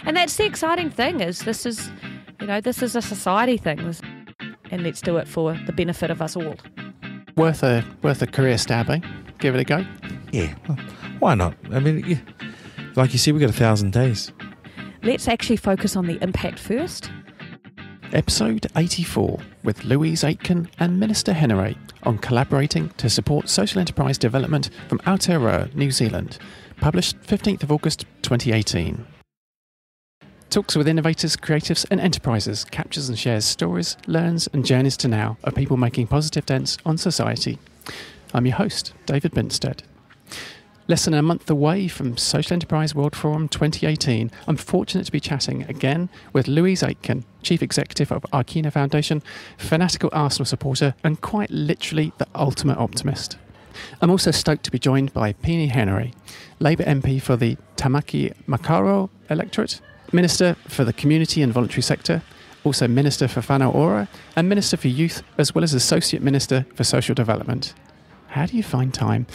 And that's the exciting thing, is this is a society thing, and let's do it for the benefit of us all. Worth a career stab, eh? Give it a go. Yeah, why not? I mean, like you said, we've got 1,000 days. Let's actually focus on the impact first. Episode 84 with Louise Aitken and Minister Henare on collaborating to support social enterprise development from Aotearoa, New Zealand, published 15th of August 2018. Talks with innovators, creatives and enterprises captures and shares stories, learns and journeys to now of people making positive dents on society. I'm your host, David Binstead. Less than a month away from Social Enterprise World Forum 2018, I'm fortunate to be chatting again with Louise Aitken, Chief Executive of Arkina Foundation, fanatical Arsenal supporter and quite literally the ultimate optimist. I'm also stoked to be joined by Peeni Henare, Labour MP for the Tamaki Makaurau electorate, Minister for the Community and Voluntary Sector, also Minister for Whanau Ora and Minister for Youth, as well as Associate Minister for Social Development. How do you find time?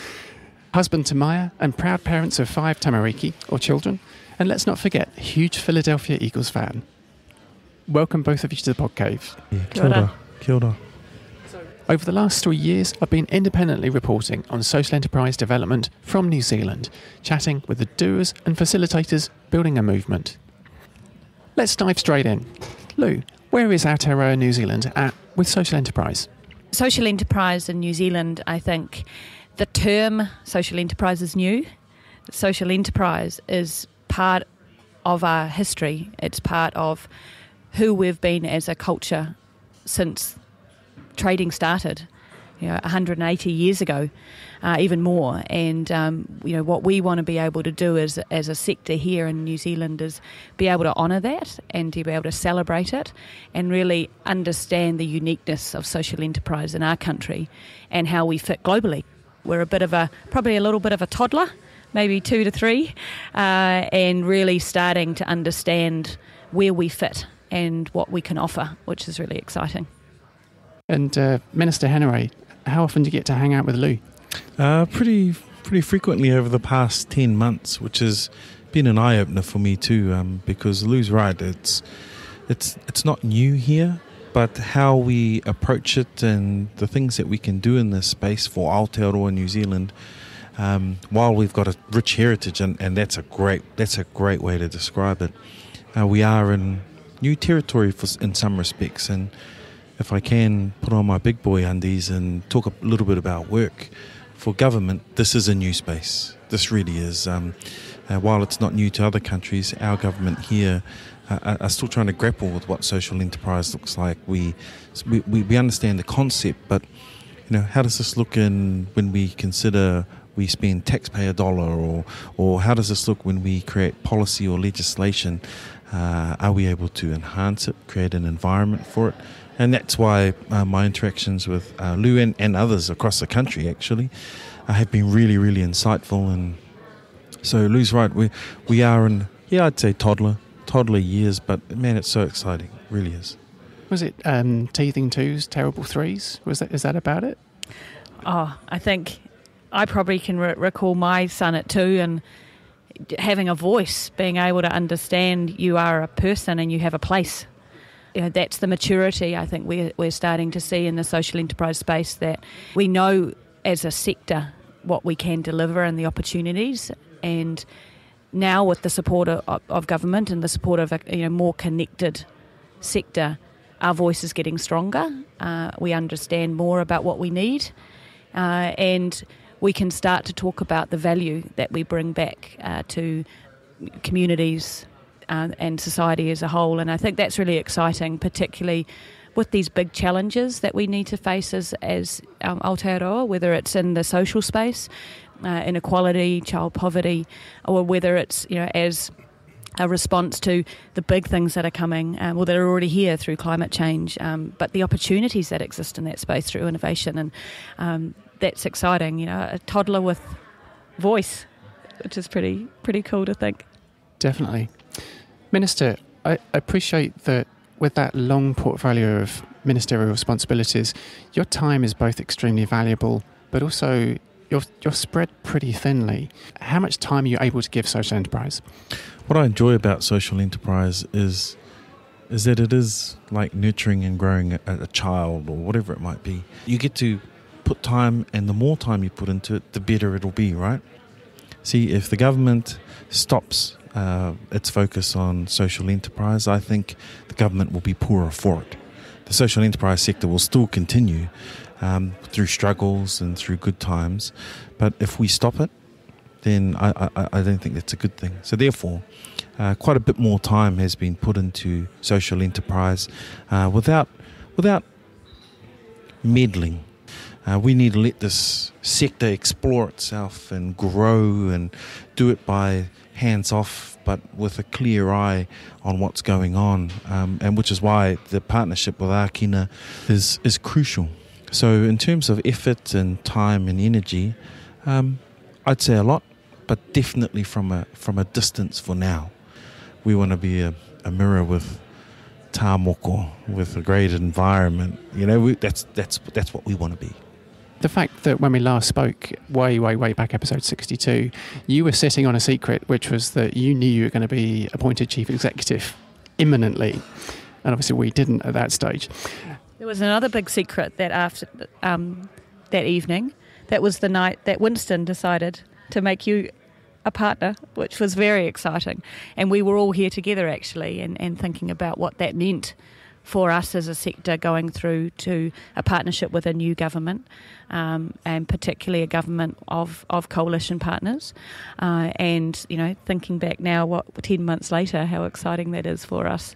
Husband to Maya and proud parents of 5 tamariki, or children, and let's not forget, huge Philadelphia Eagles fan. Welcome both of you to the Podcave. Yeah, kia ora. Over the last 3 years, I've been independently reporting on social enterprise development from New Zealand, chatting with the doers and facilitators building a movement. Let's dive straight in. Lou, where is Aotearoa, New Zealand at with social enterprise? Social enterprise in New Zealand, I think the term social enterprise is new. Social enterprise is part of our history. It's part of who we've been as a culture since trading started, 180 years ago, even more. And, what we want to be able to do as a sector here in New Zealand is be able to honour that and to be able to celebrate it and really understand the uniqueness of social enterprise in our country and how we fit globally. We're probably a little bit of a toddler, maybe 2 to 3, and really starting to understand where we fit and what we can offer, which is really exciting. And Minister Henare, how often do you get to hang out with Lou? Pretty frequently over the past 10 months, which has been an eye-opener for me too, because Lou's right, it's not new here, but how we approach it and the things that we can do in this space for Aotearoa, New Zealand, while we've got a rich heritage, and that's a great way to describe it. We are in new territory in some respects, and if I can put on my big boy undies and talk a little bit about work for government, this is a new space. This really is. While it's not new to other countries, our government here are still trying to grapple with what social enterprise looks like. We understand the concept, but how does this look when we consider we spend taxpayer dollar, or how does this look when we create policy or legislation? Are we able to enhance it, create an environment for it? And that's why my interactions with Lou and others across the country actually have been really, really insightful. And so Lou's right, we are in, I'd say toddler years, but man, it's so exciting, it really is. Was it teething 2s, terrible 3s? Is that about it? Oh, I think I probably can recall my son at 2 and having a voice, being able to understand you are a person and you have a place. That's the maturity I think we're starting to see in the social enterprise space, that we know as a sector what we can deliver and the opportunities. And now with the support of government and the support of a more connected sector, our voice is getting stronger. We understand more about what we need, and we can start to talk about the value that we bring back to communities and society as a whole. And I think that's really exciting, particularly with these big challenges that we need to face as Aotearoa, whether it's in the social space, inequality, child poverty, or whether it's as a response to the big things that are coming, that are already here through climate change, but the opportunities that exist in that space through innovation. And that's exciting, a toddler with voice, which is pretty cool to think. Definitely. Minister, I appreciate that with that long portfolio of ministerial responsibilities, your time is both extremely valuable, but also you're spread pretty thinly. How much time are you able to give social enterprise? What I enjoy about social enterprise is that it is like nurturing and growing a child or whatever it might be. You get to put time, and the more time you put into it, the better it'll be, right? See, if the government stops its focus on social enterprise, I think the government will be poorer for it. The social enterprise sector will still continue through struggles and through good times, but if we stop it, then I don't think that's a good thing. So therefore, quite a bit more time has been put into social enterprise without meddling. We need to let this sector explore itself and grow and do it by hands off, but with a clear eye on what's going on, and which is why the partnership with Ākina is crucial. So in terms of effort and time and energy, I'd say a lot, but definitely from a distance for now. We want to be a mirror with tā moko, with a great environment. You know, that's what we want to be. The fact that when we last spoke, way back, episode 62, you were sitting on a secret, which was that you knew you were going to be appointed chief executive imminently, and obviously we didn't at that stage. There was another big secret that after that evening. That was the night that Winston decided to make you a partner, which was very exciting. And we were all here together actually and thinking about what that meant for us as a sector going through to a partnership with a new government, and particularly a government of coalition partners. And, you know, thinking back now, 10 months later, how exciting that is for us.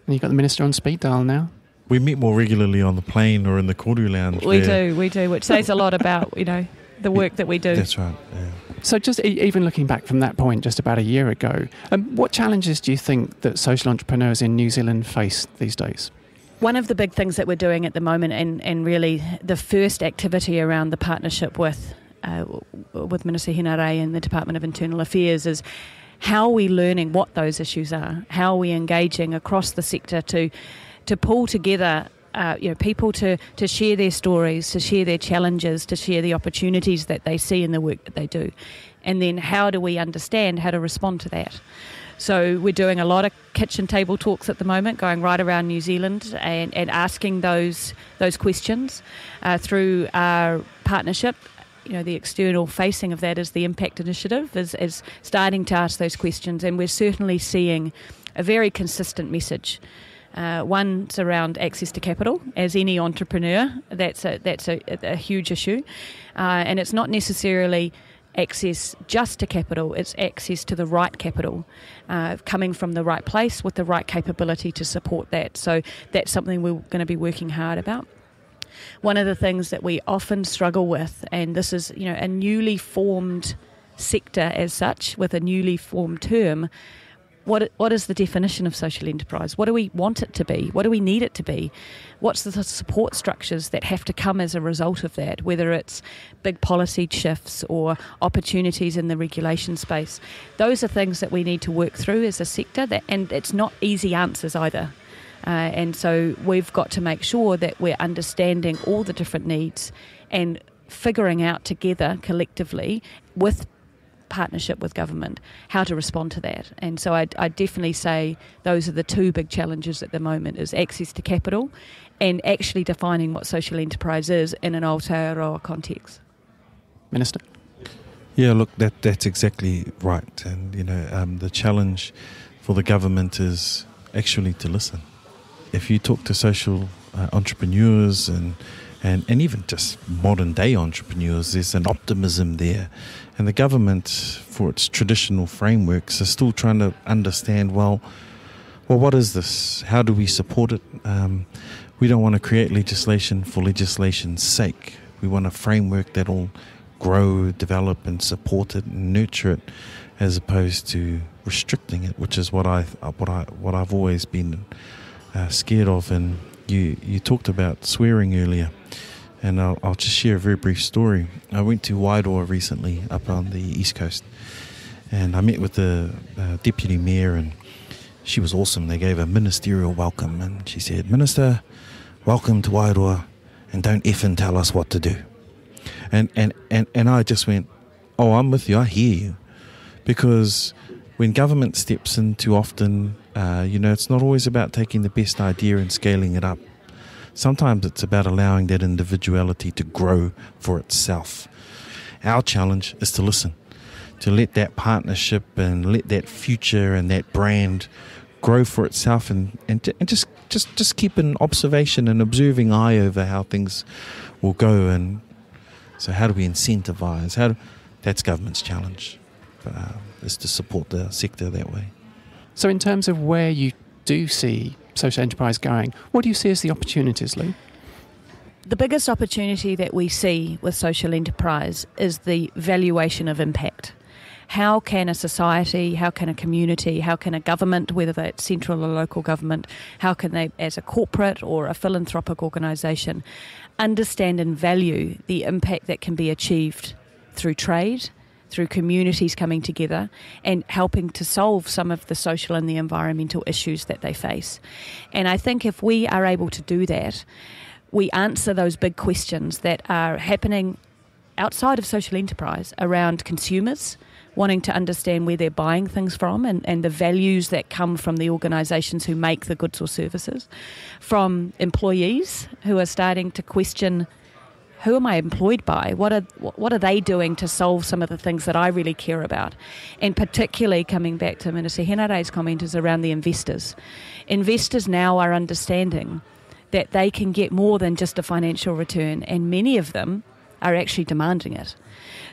And you've got the Minister on speed dial now. We meet more regularly on the plane or in the Koru Lounge. We do, which says a lot about, you know, the work that we do. That's right, yeah. So just even looking back from that point, just about a year ago, what challenges do you think that social entrepreneurs in New Zealand face these days? One of the big things that we're doing at the moment, and really the first activity around the partnership with Minister Henare and the Department of Internal Affairs, is how are we learning what those issues are? How are we engaging across the sector to pull together people to share their stories, to share their challenges, to share the opportunities that they see in the work that they do. And then how do we understand how to respond to that? So we're doing a lot of kitchen table talks at the moment, going right around New Zealand and asking those questions through our partnership. You know, the external facing of that is the Impact Initiative, is starting to ask those questions, and we're certainly seeing a very consistent message. One's around access to capital. As any entrepreneur, that's a huge issue, and it's not necessarily access just to capital, it's access to the right capital, coming from the right place with the right capability to support that. So that's something we're going to be working hard about. One of the things that we often struggle with, and this is, you know, a newly formed sector as such, with a newly formed term, what is the definition of social enterprise? What do we want it to be? What do we need it to be? What's the support structures that have to come as a result of that, whether it's big policy shifts or opportunities in the regulation space? Those are things that we need to work through as a sector, and it's not easy answers either. And so we've got to make sure that we're understanding all the different needs and figuring out together collectively with partnership with government how to respond to that. And so I definitely say those are the two big challenges at the moment, is access to capital and actually defining what social enterprise is in an Aotearoa context. Minister? Yeah, look, that's exactly right. And, you know, the challenge for the government is actually to listen. If you talk to social entrepreneurs and even just modern day entrepreneurs, there's an optimism there. And the government, for its traditional frameworks, are still trying to understand, well, what is this? How do we support it? We don't want to create legislation for legislation's sake. We want a framework that will grow, develop and support it and nurture it, as opposed to restricting it, which is what I've always been scared of. And you talked about swearing earlier. And I'll just share a very brief story. I went to Wairoa recently up on the East Coast, and I met with the Deputy Mayor, and she was awesome. They gave a ministerial welcome, and she said, "Minister, welcome to Wairoa, and don't effing tell us what to do." And I just went, oh, I'm with you, I hear you. Because when government steps in too often, it's not always about taking the best idea and scaling it up. Sometimes it's about allowing that individuality to grow for itself. Our challenge is to listen, to let that partnership and let that future and that brand grow for itself, and just keep an observation and observing eye over how things will go. And so how do we incentivize? That's government's challenge, is to support the sector that way. So in terms of where you do see social enterprise going, what do you see as the opportunities, Lou? The biggest opportunity that we see with social enterprise is the valuation of impact. How can a society, how can a community, how can a government, whether that's central or local government, how can they, as a corporate or a philanthropic organisation, understand and value the impact that can be achieved through trade, through communities coming together and helping to solve some of the social and the environmental issues that they face. And I think if we are able to do that, we answer those big questions that are happening outside of social enterprise around consumers wanting to understand where they're buying things from and the values that come from the organisations who make the goods or services, from employees who are starting to question, who am I employed by? What are they doing to solve some of the things that I really care about? And particularly coming back to Minister Henerei's comment is around the investors. Investors now are understanding that they can get more than just a financial return, and many of them are actually demanding it.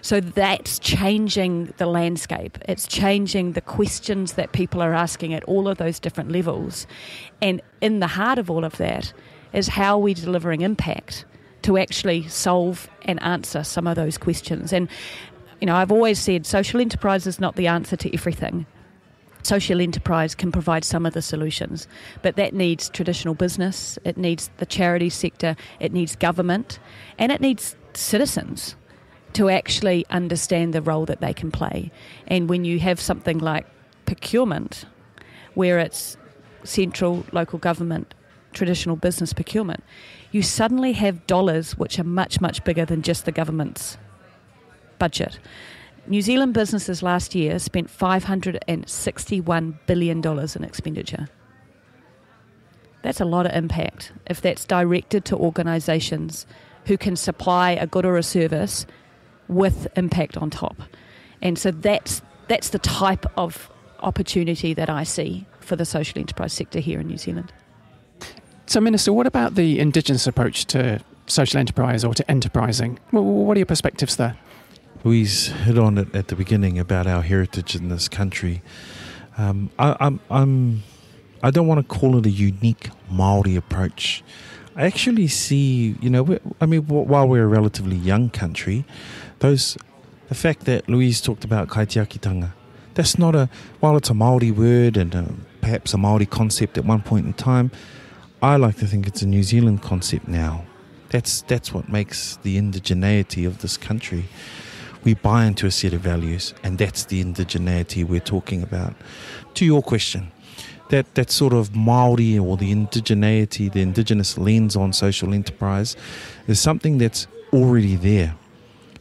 So that's changing the landscape. It's changing the questions that people are asking at all of those different levels. And in the heart of all of that is how we're delivering impact to actually solve and answer some of those questions. And, I've always said social enterprise is not the answer to everything. Social enterprise can provide some of the solutions, but that needs traditional business, it needs the charity sector, it needs government, and it needs citizens to actually understand the role that they can play. And when you have something like procurement, where it's central, local government, traditional business procurement, you suddenly have dollars which are much, much bigger than just the government's budget. New Zealand businesses last year spent $561 billion in expenditure. That's a lot of impact if that's directed to organisations who can supply a good or a service with impact on top. And so that's the type of opportunity that I see for the social enterprise sector here in New Zealand. So, Minister, what about the Indigenous approach to social enterprise or to enterprising? What are your perspectives there? Louise hit on it at the beginning about our heritage in this country. I don't want to call it a unique Māori approach. I actually see, while we're a relatively young country, the fact that Louise talked about kaitiakitanga, that's not while it's a Māori word and perhaps a Māori concept at one point in time, I like to think it's a New Zealand concept now. That's what makes the indigeneity of this country. We buy into a set of values, and that's the indigeneity we're talking about. To your question, that sort of Māori or the indigeneity, the indigenous lens on social enterprise is something that's already there.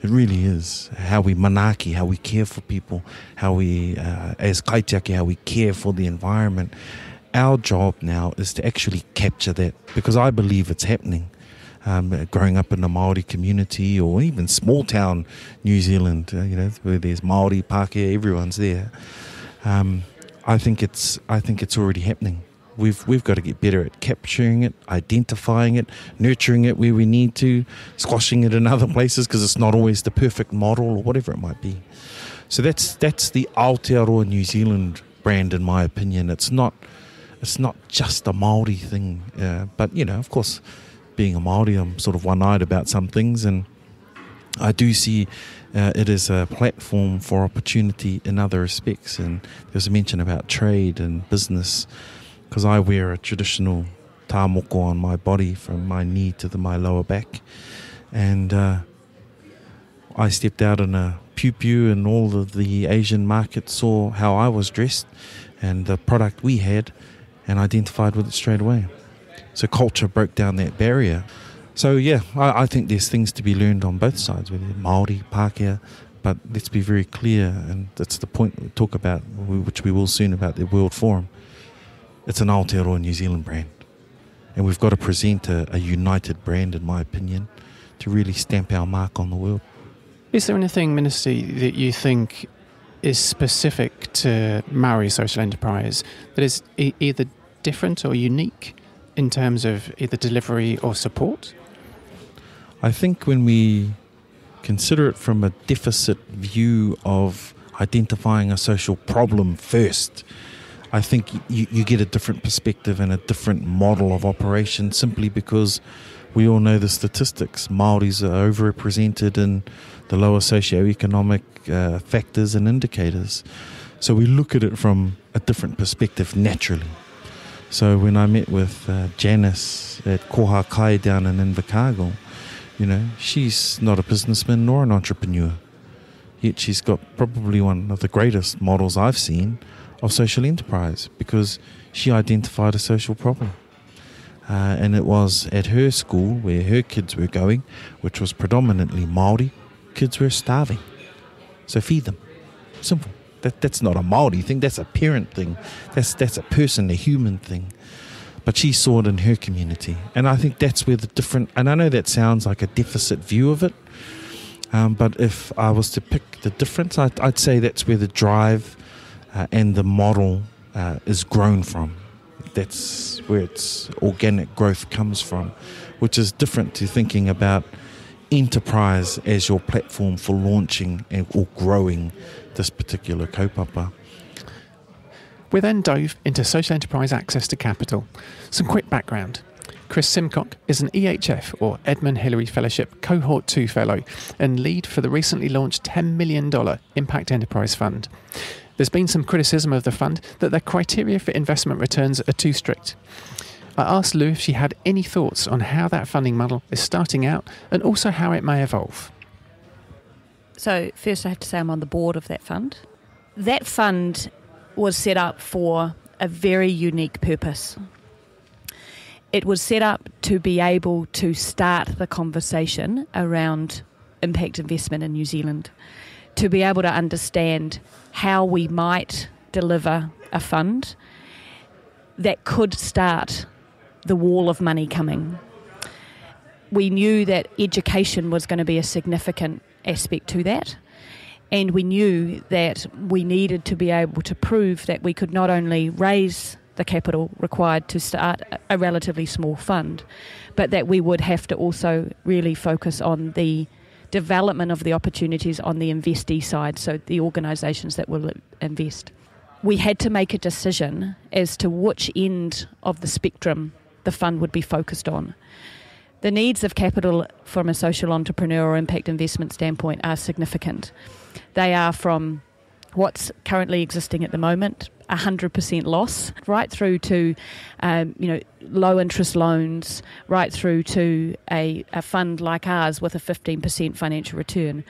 It really is. How we manaaki, how we care for people, how we, as kaitiaki, how we care for the environment. Our job now is to actually capture that, because I believe it's happening. Growing up in a Māori community or even small town New Zealand, where there's Māori, Pākehā, everyone's there. I think it's already happening. We've got to get better at capturing it, identifying it, nurturing it where we need to, squashing it in other places because it's not always the perfect model or whatever it might be. So that's the Aotearoa New Zealand brand, in my opinion. It's not just a Māori thing, but of course, being a Māori, I'm sort of one-eyed about some things, and I do see it as a platform for opportunity in other respects. And there was a mention about trade and business, because I wear a traditional tāmoko on my body from my knee to my lower back, and I stepped out in a piu-piu and all of the Asian markets saw how I was dressed and the product we had and identified with it straight away. So culture broke down that barrier. So yeah, I think there's things to be learned on both sides, whether Māori, Pākehā, but let's be very clear, and that's the point we talk about, which we will soon, about the World Forum. It's an Aotearoa New Zealand brand, and we've got to present a united brand, in my opinion, to really stamp our mark on the world. Is there anything, Minister, that you think is specific to Maori social enterprise that is either different or unique in terms of either delivery or support? I think when we consider it from a deficit view of identifying a social problem first, I think you get a different perspective and a different model of operation, simply because we all know the statistics. Māoris are overrepresented in the lower socioeconomic factors and indicators. So we look at it from a different perspective naturally. So when I met with Janice at Koha Kai down in Invercargill, she's not a businessman nor an entrepreneur. Yet she's got probably one of the greatest models I've seen of social enterprise, because she identified a social problem. And it was at her school where her kids were going, which was predominantly Māori. Kids were starving. So feed them. Simple. That's not a Māori thing, that's a parent thing. That's a person, a human thing. But she saw it in her community. And I think that's where the different, and I know that sounds like a deficit view of it, but if I was to pick the difference, I'd say that's where the drive and the model is grown from. That's where its organic growth comes from, which is different to thinking about enterprise as your platform for launching or growing this particular kaupapa. We then dove into social enterprise access to capital. Some quick background. Chris Simcock is an EHF, or Edmund Hillary Fellowship Cohort 2 Fellow, and lead for the recently launched $10 million Impact Enterprise Fund. There's been some criticism of the fund that their criteria for investment returns are too strict. I asked Lou if she had any thoughts on how that funding model is starting out and also how it may evolve. So first I have to say I'm on the board of that fund. That fund was set up for a very unique purpose. It was set up to be able to start the conversation around impact investment in New Zealand, to be able to understand how we might deliver a fund that could start the wall of money coming. We knew that education was going to be a significant aspect to that, and we knew that we needed to be able to prove that we could not only raise the capital required to start a relatively small fund, but that we would have to also really focus on the development of the opportunities on the investee side, so the organisations that will invest. We had to make a decision as to which end of the spectrum the fund would be focused on. The needs of capital from a social entrepreneur or impact investment standpoint are significant. They are from what's currently existing at the moment, 100% loss, right through to low interest loans, right through to a fund like ours with a 15% financial return.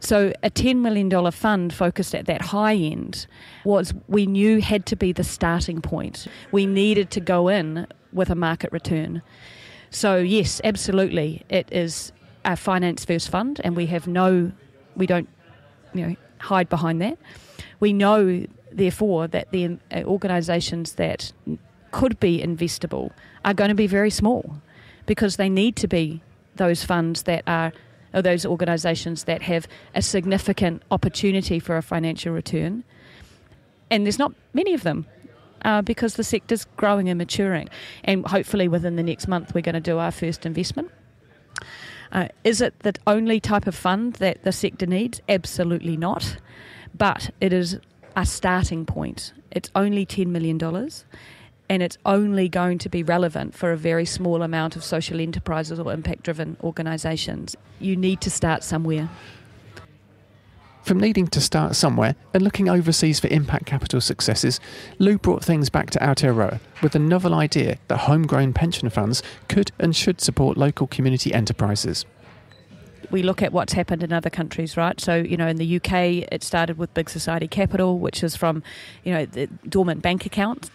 So a $10 million fund focused at that high end we knew had to be the starting point. We needed to go in with a market return. So yes, absolutely, it is a finance first fund, and we don't hide behind that. We know, therefore, that the organisations that could be investable are going to be very small, because they need to be those funds that are, or those organisations that have a significant opportunity for a financial return. And there's not many of them, because the sector's growing and maturing. And hopefully within the next month we're going to do our first investment. Is it the only type of fund that the sector needs? Absolutely not. But it is a starting point. It's only $10 million, and it's only going to be relevant for a very small amount of social enterprises or impact-driven organisations. You need to start somewhere. From needing to start somewhere and looking overseas for impact capital successes, Lou brought things back to Aotearoa with the novel idea that homegrown pension funds could and should support local community enterprises. we look at what's happened in other countries, right? So, in the UK, it started with Big Society Capital, which is from, the dormant bank accounts.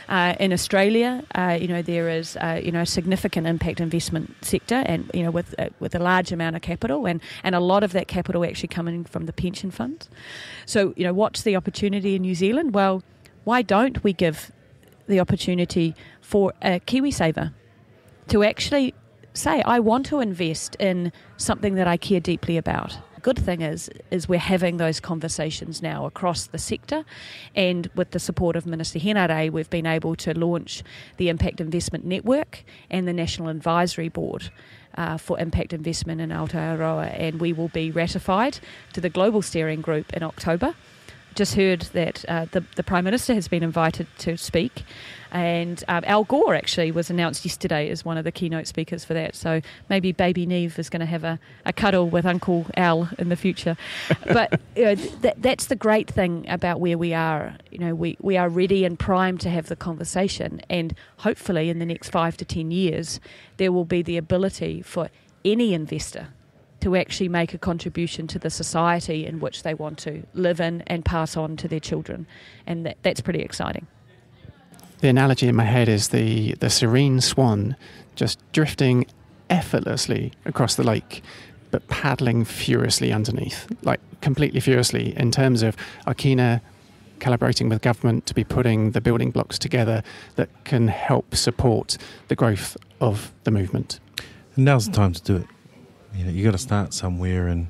In Australia, there is, a significant impact investment sector, and, with a large amount of capital, and a lot of that capital actually coming from the pension funds. So, what's the opportunity in New Zealand? Well, why don't we give the opportunity for a KiwiSaver to actually say, I want to invest in something that I care deeply about. The good thing is we're having those conversations now across the sector, and with the support of Minister Henare, we've been able to launch the Impact Investment Network and the National Advisory Board for impact investment in Aotearoa, and we will be ratified to the Global Steering Group in October. Just heard that the Prime Minister has been invited to speak, and Al Gore actually was announced yesterday as one of the keynote speakers for that. So maybe baby Neve is going to have a cuddle with Uncle Al in the future. But that's the great thing about where we are. We are ready and primed to have the conversation, and hopefully in the next 5 to 10 years there will be the ability for any investor to actually make a contribution to the society in which they want to live in and pass on to their children. And that's pretty exciting. The analogy in my head is the serene swan just drifting effortlessly across the lake, but paddling furiously underneath, like completely furiously, in terms of Akina collaborating with government to be putting the building blocks together that can help support the growth of the movement. And now's the time to do it. You got to start somewhere, and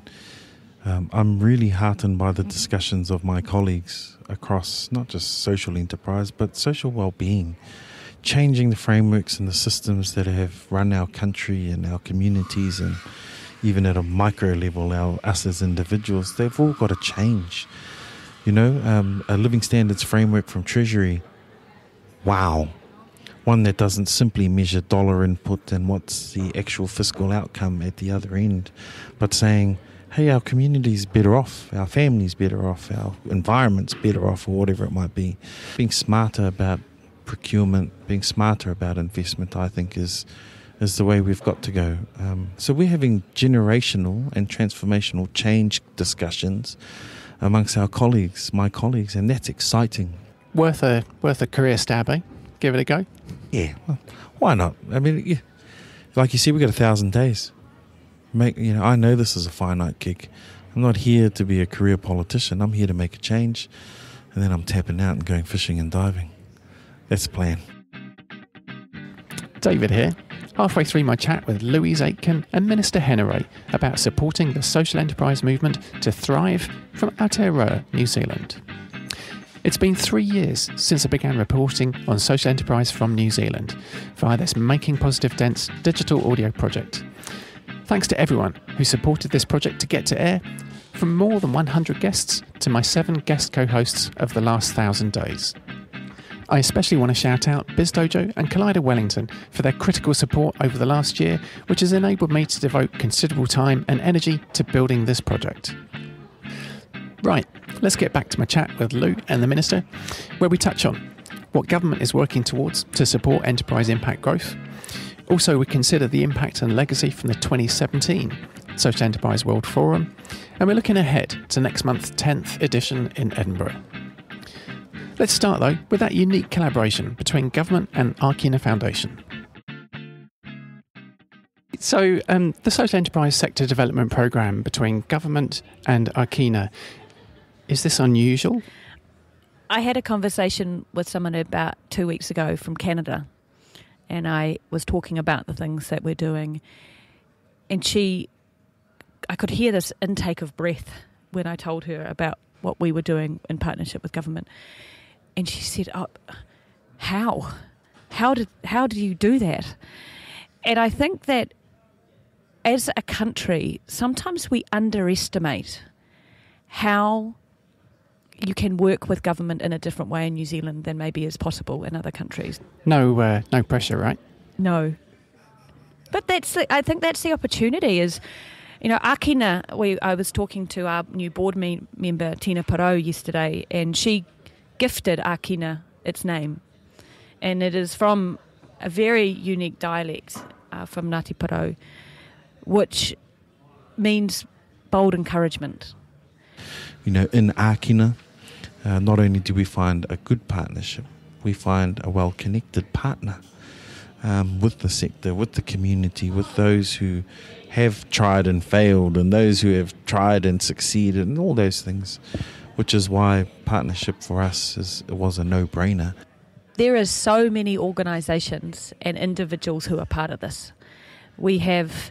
I'm really heartened by the discussions of my colleagues across not just social enterprise but social well-being, changing the frameworks and the systems that have run our country and our communities, and even at a micro level, us as individuals. They've all got to change. A living standards framework from Treasury. Wow. One that doesn't simply measure dollar input and what's the actual fiscal outcome at the other end, but saying, hey, our community's better off, our family's better off, our environment's better off, or whatever it might be. Being smarter about procurement, being smarter about investment, I think is the way we've got to go. So we're having generational and transformational change discussions amongst my colleagues, and that's exciting. Worth a career stab, eh? Give it a go. Yeah, well, why not? I mean, like you see, we've got 1,000 days. I know this is a finite gig. I'm not here to be a career politician. I'm here to make a change, and then I'm tapping out and going fishing and diving. That's the plan. David here, halfway through my chat with Louise Aitken and Minister Henare about supporting the social enterprise movement to thrive from Aotearoa, New Zealand. It's been 3 years since I began reporting on social enterprise from New Zealand via this Making Positive Dents digital audio project. Thanks to everyone who supported this project to get to air, from more than 100 guests to my 7 guest co-hosts of the last 1,000 days. I especially want to shout out BizDojo and Collider Wellington for their critical support over the last year, which has enabled me to devote considerable time and energy to building this project. Right, let's get back to my chat with Lou and the Minister, where we touch on what government is working towards to support enterprise impact growth. Also, we consider the impact and legacy from the 2017 Social Enterprise World Forum, and we're looking ahead to next month's 10th edition in Edinburgh. Let's start, though, with that unique collaboration between government and Akina Foundation. So, the Social Enterprise Sector Development Programme between government and Akina, is this unusual? I had a conversation with someone about 2 weeks ago from Canada, and I was talking about the things that we're doing, and I could hear this intake of breath when I told her about what we were doing in partnership with government. And she said, "Oh, how? How did you do that?" And I think that as a country, sometimes we underestimate how you can work with government in a different way in New Zealand than maybe is possible in other countries. No pressure, right? No. But I think that's the opportunity is, Akina, I was talking to our new board member, Tina Parau, yesterday, and she gifted Akina its name. And it is from a very unique dialect from Ngāti Parau, which means bold encouragement. You know, in Ākina, not only do we find a good partnership, we find a well-connected partner with the sector, with the community, with those who have tried and failed and those who have tried and succeeded and all those things, which is why partnership for us was a no-brainer. There are so many organisations and individuals who are part of this. We have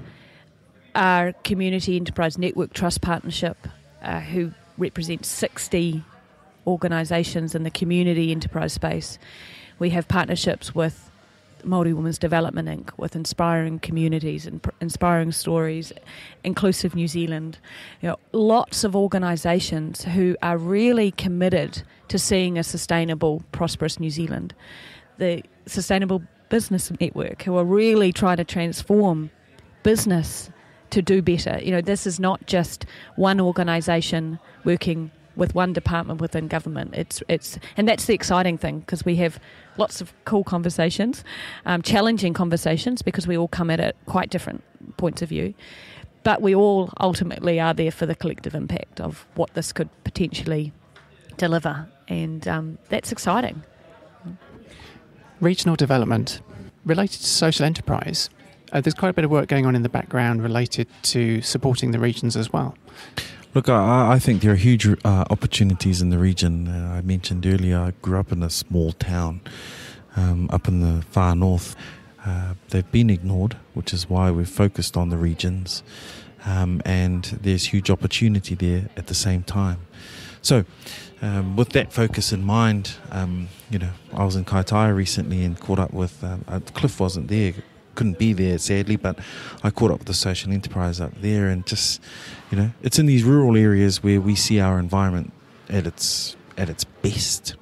our Community Enterprise Network Trust Partnership, who represents 60 organisations in the community enterprise space. We have partnerships with Māori Women's Development Inc., with Inspiring Communities and Inspiring Stories, Inclusive New Zealand. You know, lots of organisations who are really committed to seeing a sustainable, prosperous New Zealand. The Sustainable Business Network, who are really trying to transform business to do better. You know, this is not just one organisation working with one department within government. And that's the exciting thing, because we have lots of cool conversations, challenging conversations, because we all come at it quite different points of view. But we all ultimately are there for the collective impact of what this could potentially deliver. And that's exciting. Regional development. Related to social enterprise, there's quite a bit of work going on in the background related to supporting the regions as well. Look, I think there are huge opportunities in the region. I mentioned earlier, I grew up in a small town up in the far north. They've been ignored, which is why we've focused on the regions. And there's huge opportunity there at the same time. So, with that focus in mind, I was in Kaitaia recently and caught up with, Cliff wasn't there, couldn't be there sadly, but I caught up with the social enterprise up there, and just, it's in these rural areas where we see our environment at its best.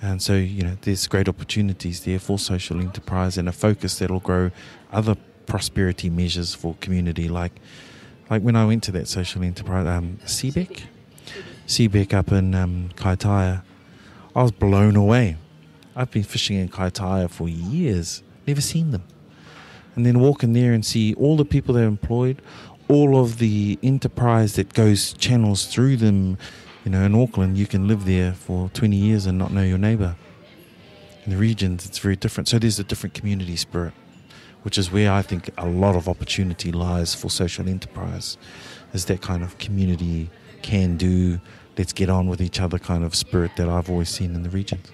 And so, there's great opportunities there for social enterprise and a focus that'll grow other prosperity measures for community, like when I went to that social enterprise, CBEC up in Kaitaia, I was blown away. I've been fishing in Kaitaia for years, never seen them. And then walk in there and see all the people they're employed, all of the enterprise that channels through them. In Auckland, you can live there for 20 years and not know your neighbour. In the regions, it's very different. So there's a different community spirit, which is where I think a lot of opportunity lies for social enterprise, is that kind of community can do, let's get on with each other kind of spirit that I've always seen in the regions.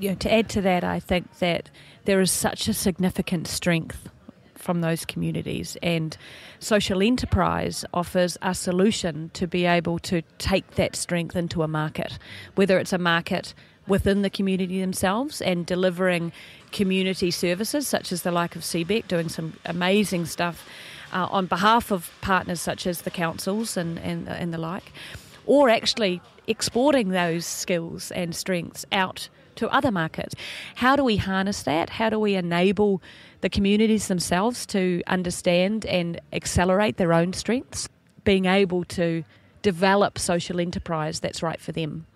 To add to that, I think that there is such a significant strength from those communities, and social enterprise offers a solution to be able to take that strength into a market, whether it's a market within the community themselves and delivering community services such as the like of CBEC, doing some amazing stuff on behalf of partners such as the councils and the like, or actually exporting those skills and strengths out to other markets. How do we harness that? How do we enable the communities themselves to understand and accelerate their own strengths, being able to develop social enterprise that's right for them?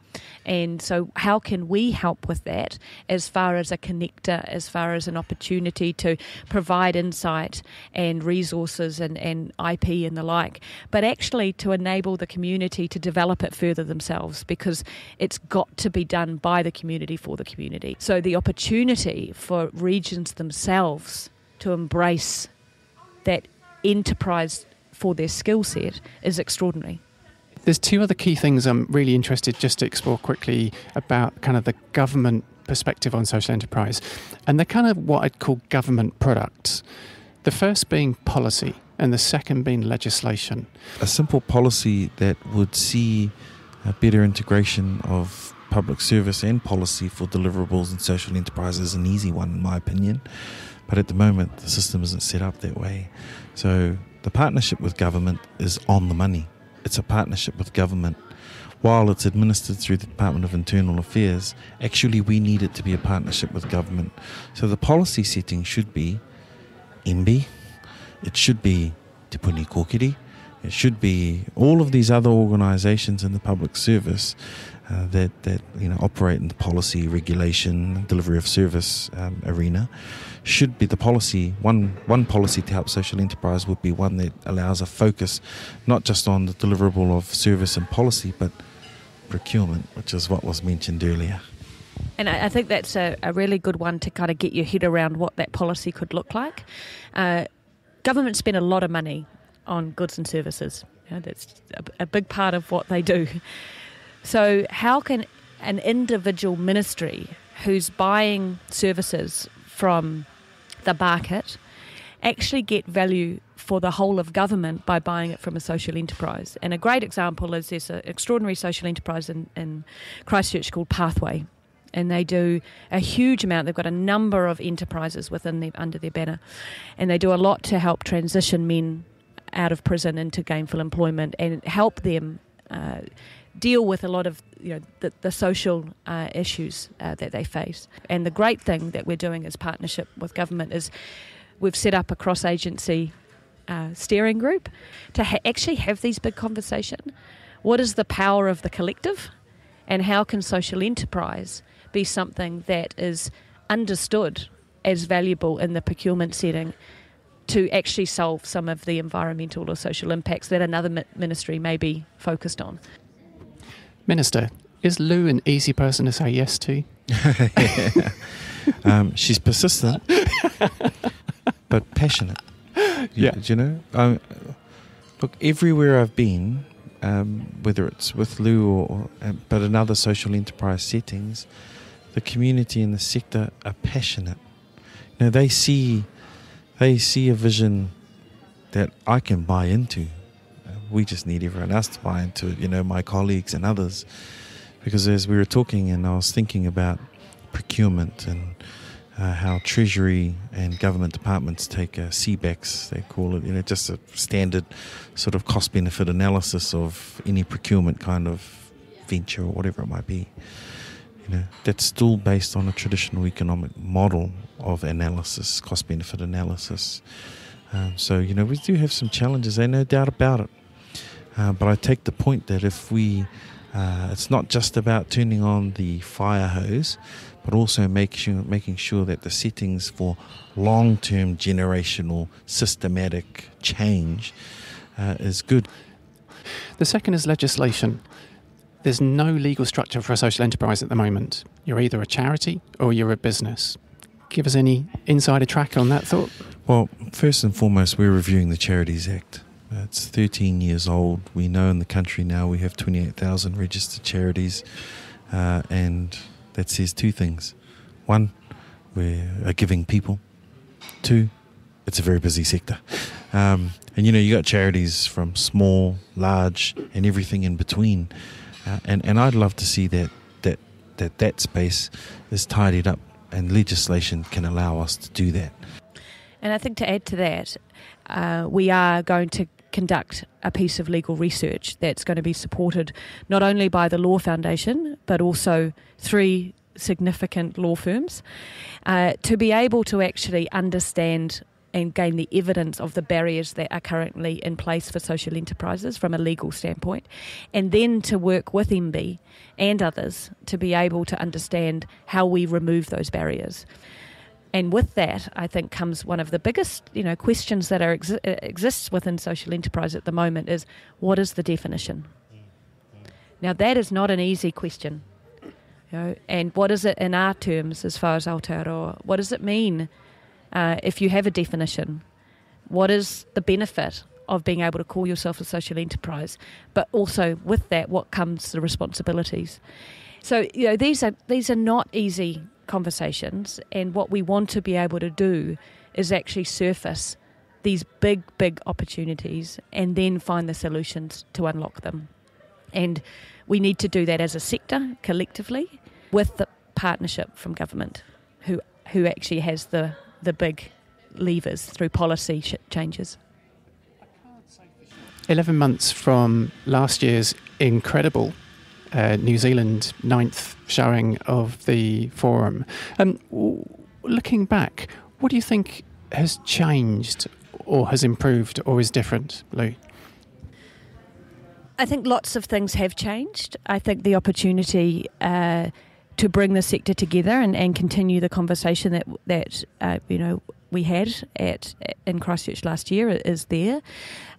And so how can we help with that as far as a connector, as far as an opportunity to provide insight and resources and IP and the like, but actually to enable the community to develop it further themselves, because it's got to be done by the community for the community. So the opportunity for regions themselves to embrace that enterprise for their skill set is extraordinary. There's two other key things I'm really interested just to explore quickly about kind of the government perspective on social enterprise. And they're kind of what I'd call government products. The first being policy and the second being legislation. A simple policy that would see a better integration of public service and policy for deliverables and social enterprise is an easy one, in my opinion. But at the moment, the system isn't set up that way. So the partnership with government is on the money. It's a partnership with government. While it's administered through the Department of Internal Affairs, actually we need it to be a partnership with government. So the policy setting should be MB, it should be Te Puni Kōkiri, it should be all of these other organisations in the public service that operate in the policy, regulation, delivery of service arena, should be the policy. One policy to help social enterprise would be one that allows a focus not just on the deliverable of service and policy, but procurement, which is what was mentioned earlier. And I think that's a really good one to kind of get your head around what that policy could look like. Government spend a lot of money on goods and services. That's a big part of what they do. So how can an individual ministry who's buying services from the market actually get value for the whole of government by buying it from a social enterprise? And a great example is there's an extraordinary social enterprise in Christchurch called Pathway. And they do a huge amount. They've got a number of enterprises under their banner. And they do a lot to help transition men out of prison into gainful employment and help them deal with a lot of the social issues that they face. And the great thing that we're doing as partnership with government is we've set up a cross-agency steering group to actually have these big conversations. What is the power of the collective, and how can social enterprise be something that is understood as valuable in the procurement setting to actually solve some of the environmental or social impacts that another ministry may be focused on? Minister, is Lou an easy person to say yes to? She's persistent, but passionate. Yeah. Look, everywhere I've been, whether it's with Lou but in other social enterprise settings, the community and the sector are passionate. They see a vision that I can buy into. We just need everyone else to buy into it, my colleagues and others. Because as we were talking and I was thinking about procurement and how Treasury and government departments take CBEX, they call it, just a standard sort of cost-benefit analysis of any procurement kind of venture or whatever it might be. That's still based on a traditional economic model of analysis, cost-benefit analysis. So, we do have some challenges, there's no doubt about it. But I take the point that if it's not just about turning on the fire hose, but also making sure that the settings for long-term generational systematic change is good. The second is legislation. There's no legal structure for a social enterprise at the moment. You're either a charity or you're a business. Give us any insider track on that thought? Well, first and foremost, we're reviewing the Charities Act. It's 13 years old. We know in the country now we have 28,000 registered charities, and that says two things. One, we're a giving people. Two, it's a very busy sector. And you got charities from small, large, and everything in between. And I'd love to see that space is tidied up, and legislation can allow us to do that. And I think to add to that, we are going to conduct a piece of legal research that's going to be supported not only by the Law Foundation, but also 3 significant law firms, to be able to actually understand and gain the evidence of the barriers that are currently in place for social enterprises from a legal standpoint, and then to work with MB and others to be able to understand how we remove those barriers. And with that, I think, comes one of the biggest, questions that exists within social enterprise at the moment is, what is the definition? Now, that is not an easy question. And what is it in our terms as far as Aotearoa? What does it mean if you have a definition? What is the benefit of being able to call yourself a social enterprise? But also with that, what comes the responsibilities? So, these are not easy conversations, and what we want to be able to do is actually surface these big opportunities and then find the solutions to unlock them. And we need to do that as a sector collectively with the partnership from government who actually has the big levers through policy changes. 11 months from last year's incredible New Zealand 9th showing of the forum. Looking back, what do you think has changed or has improved or is different, Lou? I think lots of things have changed. I think the opportunity to bring the sector together and continue the conversation that we had in Christchurch last year is there.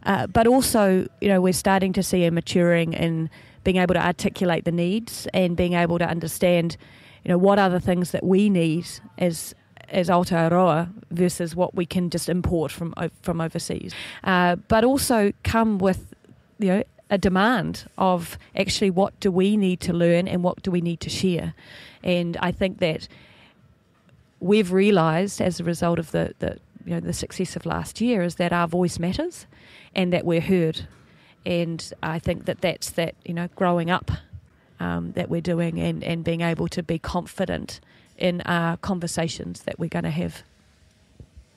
But also, we're starting to see a maturing in being able to articulate the needs and being able to understand, what are the things that we need as Aotearoa versus what we can just import from overseas. But also come with, a demand of actually what do we need to learn and what do we need to share. And I think that we've realised as a result of the success of last year is that our voice matters and that we're heard. And I think that's growing up that we're doing and being able to be confident in our conversations that we're going to have.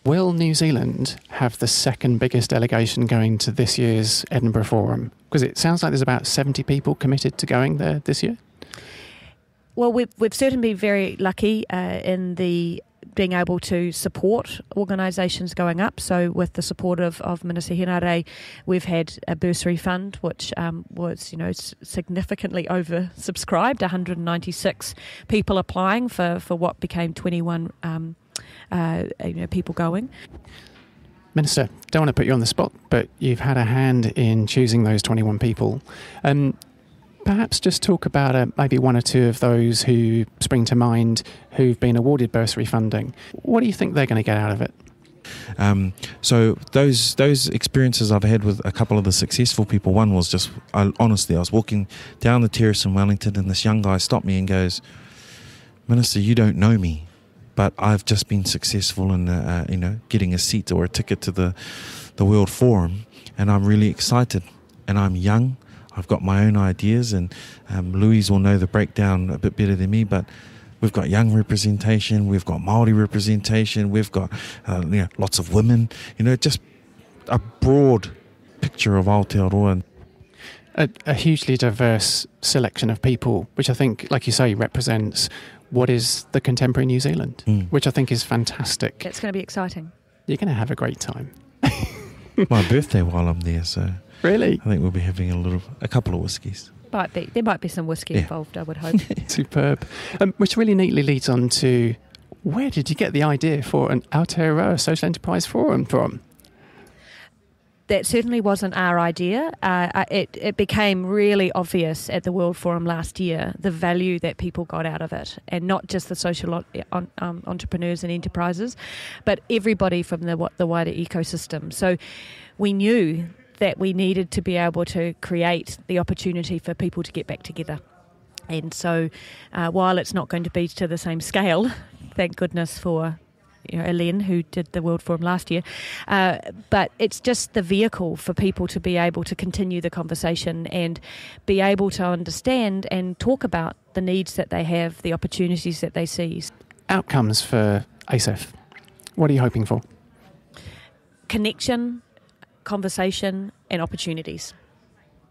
Will New Zealand have the second biggest delegation going to this year's Edinburgh Forum? Because it sounds like there's about 70 people committed to going there this year. Well, we've certainly been very lucky in the being able to support organisations going up. So with the support of Minister Henare, we've had a bursary fund which was significantly oversubscribed, 196 people applying for what became 21 people going. Minister, don't want to put you on the spot, but you've had a hand in choosing those 21 people. Perhaps just talk about maybe one or two of those who spring to mind who've been awarded bursary funding. What do you think they're going to get out of it? So those experiences I've had with a couple of the successful people, one was just, honestly, I was walking down the terrace in Wellington and this young guy stopped me and goes, "Minister, you don't know me, but I've just been successful in getting a seat or a ticket to the World Forum, and I'm really excited, and I'm young. I've got my own ideas, and Louise will know the breakdown a bit better than me, but we've got young representation, we've got Māori representation, we've got lots of women, just a broad picture of Aotearoa." A hugely diverse selection of people, which I think, like you say, represents what is the contemporary New Zealand, which I think is fantastic. It's going to be exciting. You're going to have a great time. My birthday while I'm there, so... Really? I think we'll be having a couple of whiskies. There might be some whiskey involved, I would hope. Superb. Which really neatly leads on to, where did you get the idea for an Aotearoa Social Enterprise Forum from? That certainly wasn't our idea. It became really obvious at the World Forum last year, the value that people got out of it, and not just the social entrepreneurs and enterprises, but everybody from the wider ecosystem. So we knew that we needed to be able to create the opportunity for people to get back together. And so while it's not going to be to the same scale, thank goodness for Elaine, who did the World Forum last year, but it's just the vehicle for people to be able to continue the conversation and be able to understand and talk about the needs that they have, the opportunities that they see. Outcomes for ASEF. What are you hoping for? Connection, conversation and opportunities.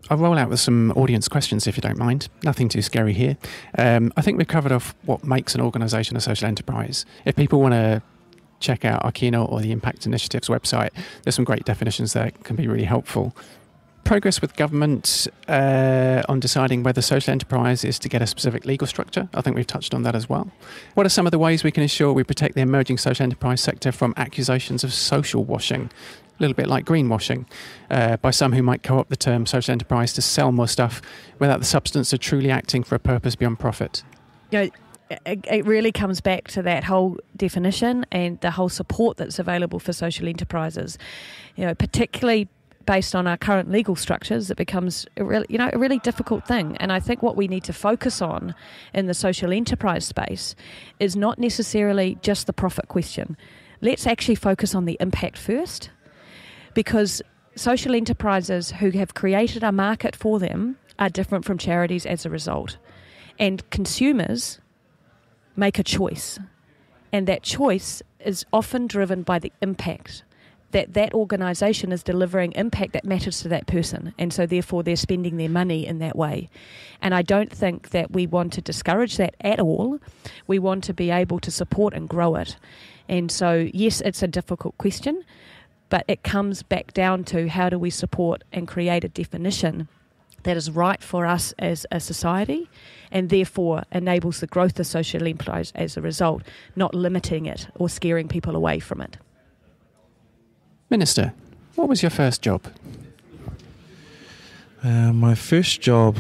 I'll roll out with some audience questions if you don't mind. Nothing too scary here. I think we've covered off what makes an organisation a social enterprise. If people want to check out Akino or the Impact Initiative's website, there's some great definitions there that can be really helpful. Progress with government on deciding whether social enterprise is to get a specific legal structure. I think we've touched on that as well. What are some of the ways we can ensure we protect the emerging social enterprise sector from accusations of social washing? A little bit like greenwashing, by some who might co-opt the term social enterprise to sell more stuff without the substance of truly acting for a purpose beyond profit. It really comes back to that whole definition and the whole support that's available for social enterprises. Particularly based on our current legal structures, it becomes a really difficult thing. And I think what we need to focus on in the social enterprise space is not necessarily just the profit question. Let's actually focus on the impact first. Because social enterprises who have created a market for them are different from charities as a result. And consumers make a choice. And that choice is often driven by the impact that organisation is delivering, impact that matters to that person. And so therefore they're spending their money in that way. And I don't think that we want to discourage that at all. We want to be able to support and grow it. And so, yes, it's a difficult question, but it comes back down to how do we support and create a definition that is right for us as a society, and therefore enables the growth of social enterprise as a result, not limiting it or scaring people away from it. Minister, what was your first job? My first job,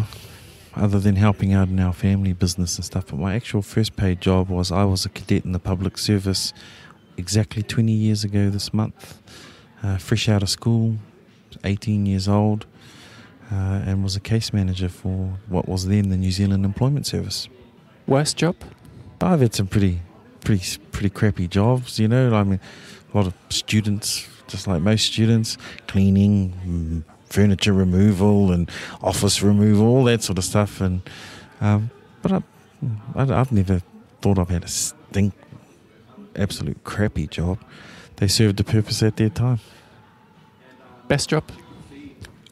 other than helping out in our family business and stuff, but my actual first paid job was I was a cadet in the public service exactly 20 years ago this month, fresh out of school, 18 years old, and was a case manager for what was then the New Zealand Employment Service. Worst job? I've had some pretty crappy jobs, you know. I mean, a lot of students, just like most students, cleaning, furniture removal and office removal, all that sort of stuff. And but I've never thought I've had a absolute crappy job. They served a purpose at their time. Best job?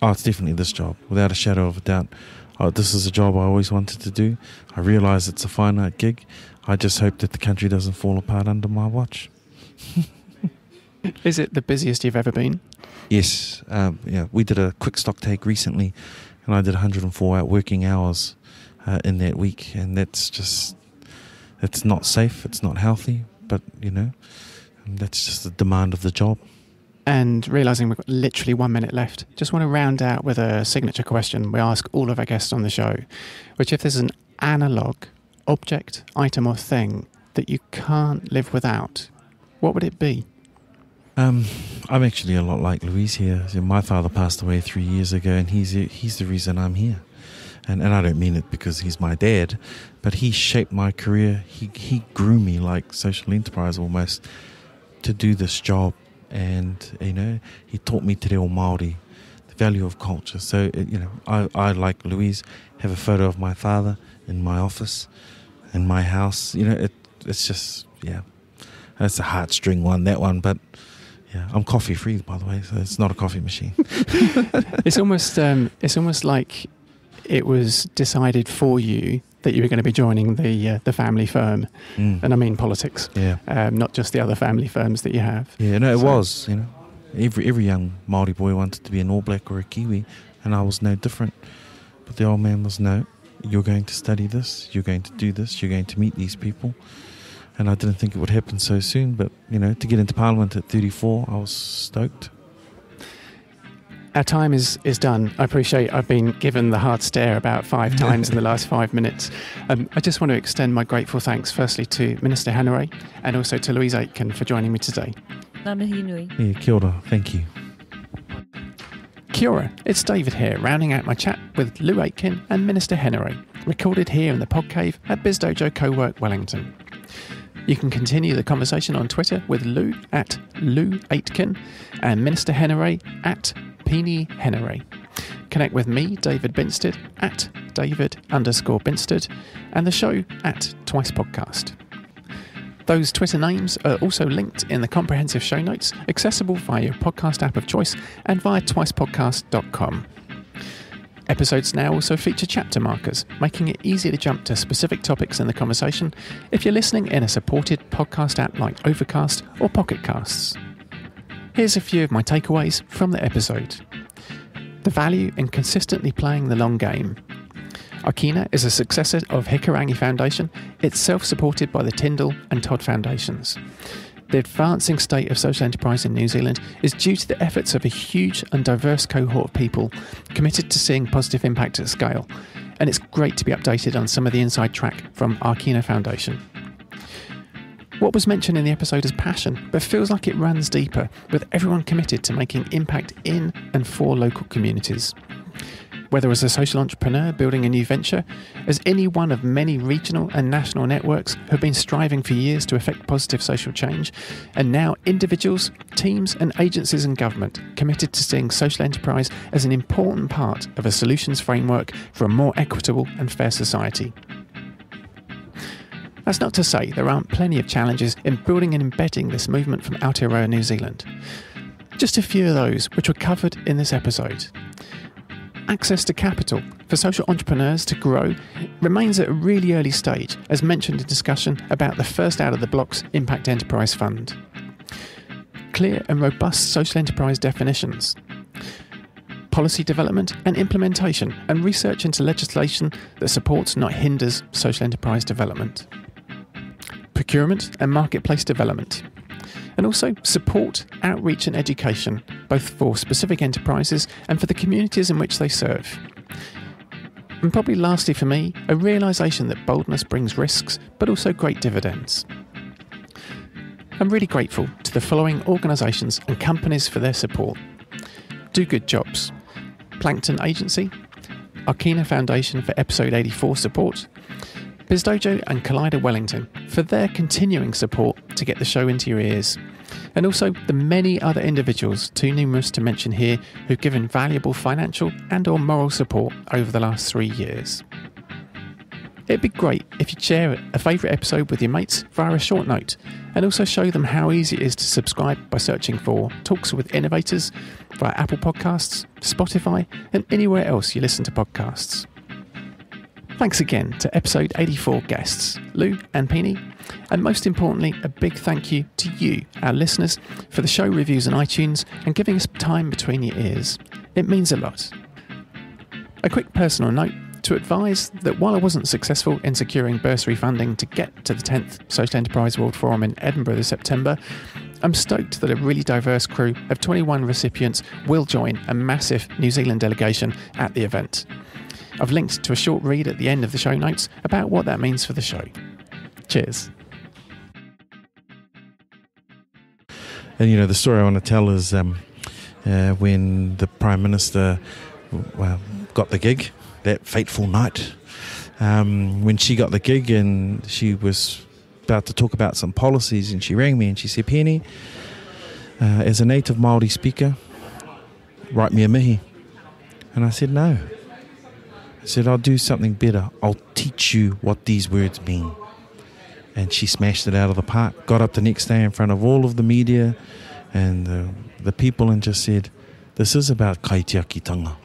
Oh, it's definitely this job, without a shadow of a doubt. Oh, this is a job I always wanted to do. I realise it's a finite gig. I just hope that the country doesn't fall apart under my watch. Is it the busiest you've ever been? Yes. We did a quick stock take recently, and I did 104 working hours in that week, and it's not safe, it's not healthy, but, you know, that's just the demand of the job. And realising we've got literally 1 minute left, just want to round out with a signature question we ask all of our guests on the show, which if there's an analogue, object, item or thing that you can't live without, what would it be? I'm actually a lot like Louise here. My father passed away 3 years ago, and he's the reason I'm here. And I don't mean it because he's my dad, but he shaped my career. He grew me like social enterprise almost to do this job. And, you know, he taught me te reo Māori, the value of culture. So, you know, I like Louise, have a photo of my father in my office, in my house. You know, it's just, yeah, it's a heartstring one, that one. But, yeah, I'm coffee free, by the way, so it's not a coffee machine. It's almost like it was decided for you that you were going to be joining the family firm, and I mean politics, not just the other family firms that you have. Yeah, no, it was, you know, every young Māori boy wanted to be an All Black or a Kiwi, and I was no different. But the old man was, no, you're going to study this, you're going to do this, you're going to meet these people. And I didn't think it would happen so soon, but, you know, to get into Parliament at 34, I was stoked. Our time is done. I appreciate I've been given the hard stare about 5 times in the last 5 minutes. I just want to extend my grateful thanks firstly to Minister Henare and also to Louise Aitken for joining me today. Ngā mihi nui. Yeah, kia ora, thank you. Kia ora, it's David here, rounding out my chat with Lou Aitken and Minister Henare, recorded here in the Pod Cave at BizDojo Co-work Wellington. You can continue the conversation on Twitter with Lou at Lou Aitken and Minister Henare at Peenie Henare. Connect with me, David Binstead, at David_Binstead, and the show at Twice Podcast. Those Twitter names are also linked in the comprehensive show notes, accessible via your podcast app of choice and via twicepodcast.com. Episodes now also feature chapter markers, making it easier to jump to specific topics in the conversation if you're listening in a supported podcast app like Overcast or Pocket Casts. Here's a few of my takeaways from the episode. The value in consistently playing the long game. Arkina is a successor of Hikurangi Foundation, itself supported by the Tyndall and Todd Foundations. The advancing state of social enterprise in New Zealand is due to the efforts of a huge and diverse cohort of people committed to seeing positive impact at scale, and it's great to be updated on some of the inside track from Arkina Foundation. What was mentioned in the episode is passion, but feels like it runs deeper, with everyone committed to making impact in and for local communities. Whether as a social entrepreneur building a new venture, as any one of many regional and national networks who have been striving for years to effect positive social change, and now individuals, teams and agencies in government committed to seeing social enterprise as an important part of a solutions framework for a more equitable and fair society. That's not to say there aren't plenty of challenges in building and embedding this movement from Aotearoa, New Zealand. Just a few of those which were covered in this episode. Access to capital for social entrepreneurs to grow remains at a really early stage, as mentioned in discussion about the first out of the blocks Impact Enterprise Fund. Clear and robust social enterprise definitions. policy development and implementation, and research into legislation that supports, not hinders, social enterprise development. Procurement and marketplace development. And also support, outreach and education, both for specific enterprises and for the communities in which they serve. And probably lastly for me, a realisation that boldness brings risks, but also great dividends. I'm really grateful to the following organisations and companies for their support. Do Good Jobs, Plankton Agency, Arkina Foundation for episode 84 support, BizDojo and Collider Wellington for their continuing support to get the show into your ears, and also the many other individuals, too numerous to mention here, who've given valuable financial and or moral support over the last 3 years. It'd be great if you'd share a favourite episode with your mates via a short note, and also show them how easy it is to subscribe by searching for Talks with Innovators via Apple Podcasts, Spotify and anywhere else you listen to podcasts. Thanks again to episode 84 guests, Lou and Peony, and most importantly, a big thank you to you, our listeners, for the show reviews on iTunes and giving us time between your ears. It means a lot. A quick personal note to advise that while I wasn't successful in securing bursary funding to get to the 10th Social Enterprise World Forum in Edinburgh this September, I'm stoked that a really diverse crew of 21 recipients will join a massive New Zealand delegation at the event. I've linked to a short read at the end of the show notes about what that means for the show. Cheers. And the story I want to tell is when the Prime Minister got the gig, that fateful night, when she got the gig and she was about to talk about some policies, and she rang me and she said, Penny, as a native Māori speaker, write me a mihi. And I said, no. I said, I'll do something better. I'll teach you what these words mean. And she smashed it out of the park, got up the next day in front of all of the media and the people and just said, this is about kaitiakitanga.